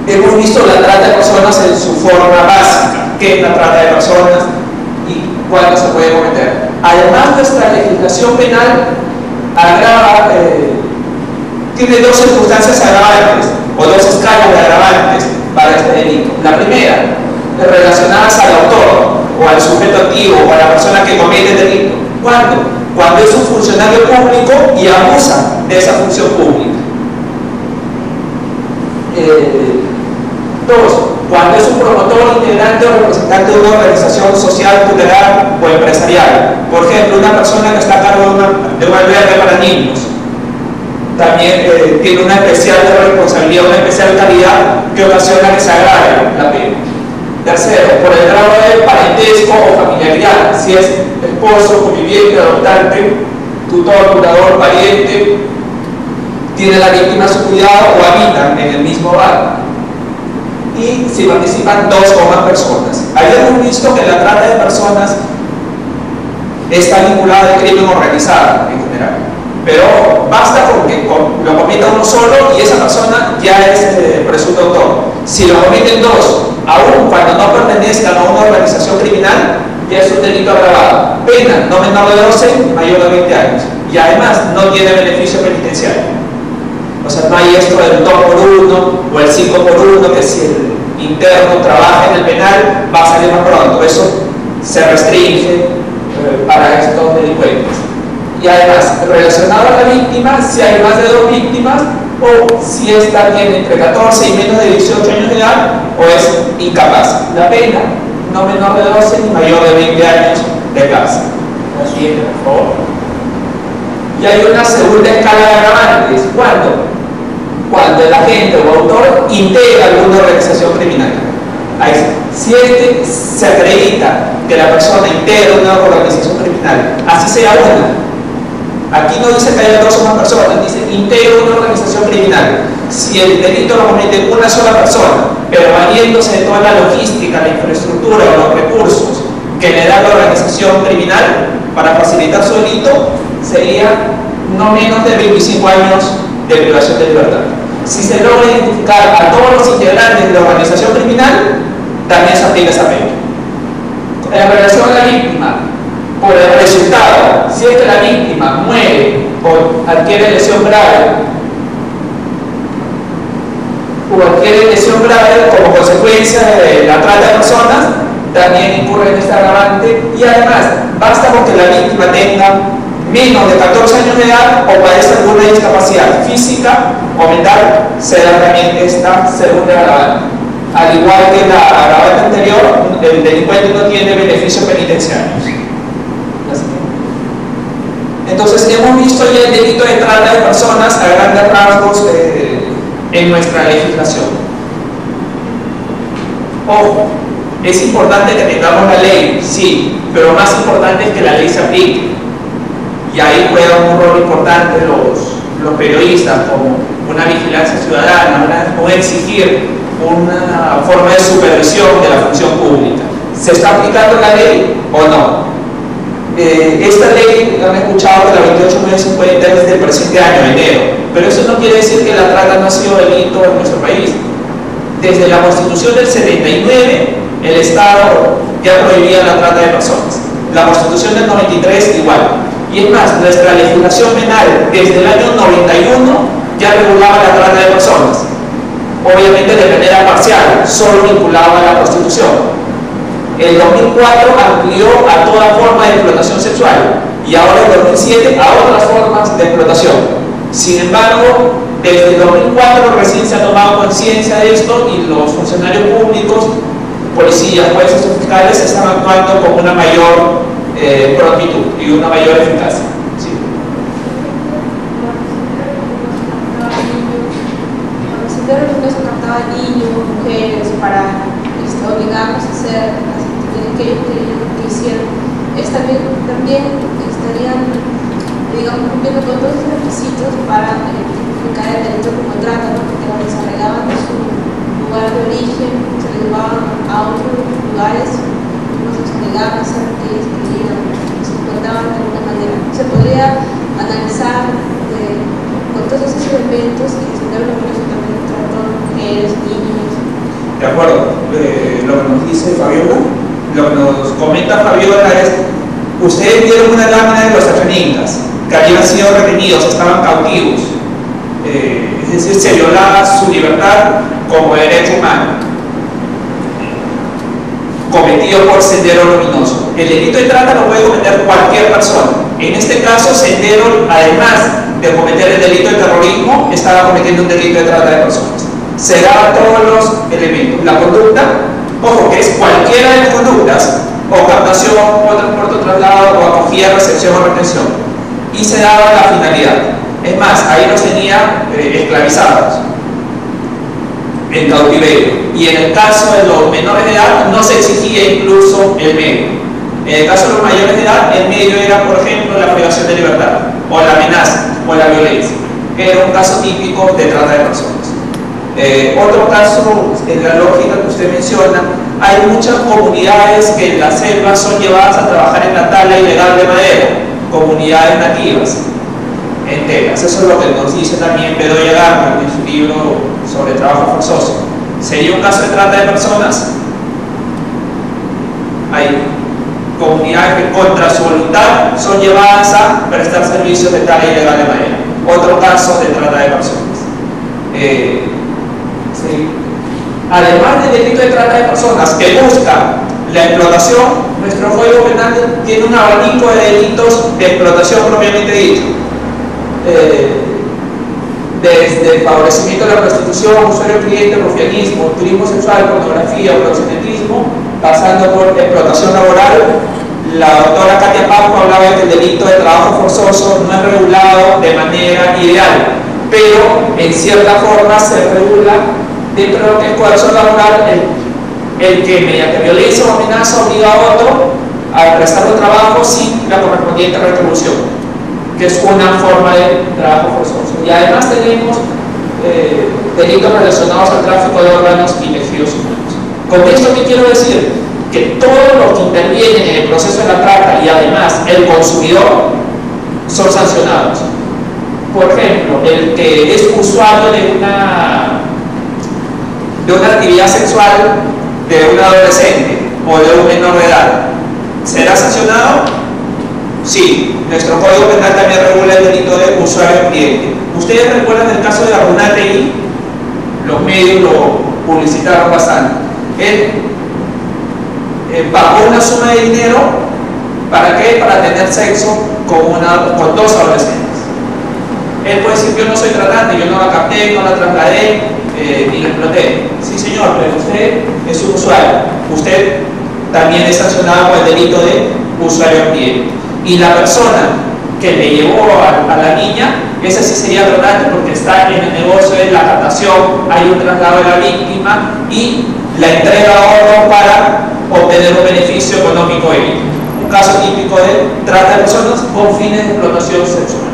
Hemos visto la trata de personas en su forma básica, qué es la trata de personas y cuándo se puede cometer. Además, nuestra legislación penal agrava, tiene dos circunstancias agravantes o dos escalas de agravantes para este delito. La primera, relacionadas al autor o al sujeto activo o a la persona que comete el delito. ¿Cuándo? Cuando es un funcionario público y abusa de esa función pública. Dos, cuando es un promotor, integrante o representante de una organización social, tutelar o empresarial. Por ejemplo, una persona que está a cargo de un albergue para niños. También tiene una especial responsabilidad, una especial calidad que ocasiona que se agrave la pena. Tercero, por el grado de parentesco o familiaridad, si es esposo, conviviente, adoptante, tutor, curador, pariente, tiene la víctima a su cuidado o habitan en el mismo hogar. Y si participan dos o más personas. Habíamos visto que la trata de personas está vinculada al crimen organizado en general. Pero basta con que lo cometa uno solo y esa persona ya es presunto autor. Si lo cometen dos, aún cuando no pertenezcan a una organización criminal, ya es un delito agravado. Pena no menor de 12, mayor de 20 años. Y además no tiene beneficio penitenciario. O sea, no hay esto del 2 por 1 o el 5 por 1, que si el interno trabaja en el penal va a salir más pronto. Eso se restringe para estos delincuentes. Y además, relacionado a la víctima, si hay más de dos víctimas o si ésta tiene entre 14 y menos de 18 años de edad o es incapaz. La pena no menor de 12 ni mayor de 20 años de cárcel. La siguiente, por favor. Y hay una segunda escala de agravantes. ¿Cuándo? Cuando el agente o autor integra alguna organización criminal. Ahí, si se acredita que la persona integra una organización criminal, así sea una. Aquí no dice que haya dos o más personas, dice integra una organización criminal. Si el delito lo comete una sola persona, pero valiéndose de toda la logística, la infraestructura o los recursos que le da la organización criminal para facilitar su delito, sería no menos de 25 años de privación de libertad. Si se logra identificar a todos los integrantes de la organización criminal, también se aplica esa pena. En relación a la víctima, por el resultado, si es que la víctima muere o adquiere lesión grave como consecuencia de la trata de personas, también incurre en este agravante. Y además, basta con que la víctima tenga menos de 14 años de edad o padece alguna discapacidad física o mental, se da también esta segunda agravante. Al igual que la agravante anterior, el delincuente no tiene beneficios penitenciarios. Entonces, hemos visto ya el delito de trata de personas a grandes rasgos en nuestra legislación. Ojo, es importante que tengamos la ley, sí, pero más importante es que la ley se aplique. Y ahí juegan un rol importante los periodistas, como una vigilancia ciudadana, un exigir una forma de supervisión de la función pública. ¿Se está aplicando la ley o no? Esta ley, han escuchado que la 28950 es del presente año, enero, pero eso no quiere decir que la trata no ha sido delito en nuestro país. Desde la Constitución del 79, el Estado ya prohibía la trata de personas. La Constitución del 93 igual. Y es más, nuestra legislación penal desde el año 91 ya regulaba la trata de personas. Obviamente de manera parcial, solo vinculaba a la prostitución. El 2004 amplió a toda forma de explotación sexual y ahora el 2007 a otras formas de explotación. Sin embargo, desde el 2004 recién se ha tomado conciencia de esto y los funcionarios públicos, policías, jueces o fiscales están actuando con una mayor prontitud y una mayor eficacia. ¿Sí? Cuando se trataba de niños, mujeres, para obligarnos a hacer aquello que hicieron, también estarían, digamos, cumpliendo con todos los requisitos para tipificar el delito como trata, ¿no? Porque cuando se arreglaban de su lugar de origen, se les llevaban a otros lugares, no se les obligaban a hacer aquellos que querían, se encontraban de alguna manera. Se podría analizar con todos esos elementos y desenvolver lo que eso también trató mujeres, niños, ¿De acuerdo? Lo que nos dice Fabiola, lo que nos comenta Fabiola es: ustedes vieron una lámina de los efenitas que habían sido retenidos, estaban cautivos, es decir, se violaba su libertad como derecho humano, cometido por Sendero Luminoso. El delito de trata lo puede cometer cualquier persona. En este caso, Sendero, además de cometer el delito de terrorismo, estaba cometiendo un delito de trata de personas. Se daban todos los elementos. La conducta, ojo, que es cualquiera de las conductas: o captación, o transporte o traslado, o acogida, recepción o retención. Y se daba la finalidad. Es más, ahí los tenía esclavizados, en cautiverio. Y en el caso de los menores de edad no se exigía incluso el medio. En el caso de los mayores de edad, el medio era, por ejemplo, la privación de libertad, o la amenaza, o la violencia. Era un caso típico de trata de personas. Otro caso, en la lógica que usted menciona, hay muchas comunidades que en la selva son llevadas a trabajar en la tala ilegal de madera, comunidades nativas enteras. Eso es lo que nos dice también Bedoya Garma en su libro sobre trabajo forzoso. ¿Sería un caso de trata de personas? Hay comunidades que contra su voluntad son llevadas a prestar servicios de tala ilegal de madera. Otro caso de trata de personas. Sí. Además del delito de trata de personas que busca la explotación, nuestro Código Penal tiene un abanico de delitos de explotación propiamente dicho. Desde el favorecimiento de la prostitución, usuario cliente, rufianismo, turismo sexual, pornografía, proxenetismo, pasando por explotación laboral. La doctora Katia Pauco hablaba de que el delito de trabajo forzoso no es regulado de manera ideal, pero en cierta forma se regula dentro de lo que es coerción laboral el que mediante violencia o amenaza obliga a otro a prestar un trabajo sin la correspondiente retribución, que es una forma de trabajo forzoso. Y además tenemos delitos relacionados al tráfico de órganos y tejidos humanos. Con esto, ¿qué quiero decir? Que todos los que intervienen en el proceso de la trata y además el consumidor son sancionados. Por ejemplo, el que es usuario de una actividad sexual de un adolescente o de un menor de edad, ¿será sancionado? Sí, nuestro Código Penal también regula el delito de usuario cliente. ¿Ustedes recuerdan el caso de Arrunategui? Los medios lo publicitaron bastante. Él pagó una suma de dinero, ¿para qué? Para tener sexo con dos adolescentes. Él puede decir: yo no soy tratante, yo no la capté, no la trasladé, ni la exploté. Sí, señor, pero usted es un usuario. Usted también es sancionado por el delito de usuario cliente. Y la persona que le llevó a la niña, esa sí sería tratante, porque está en el negocio de la captación, hay un traslado de la víctima y la entrega a otro para obtener un beneficio económico de ella. Un caso típico de trata de personas con fines de explotación sexual.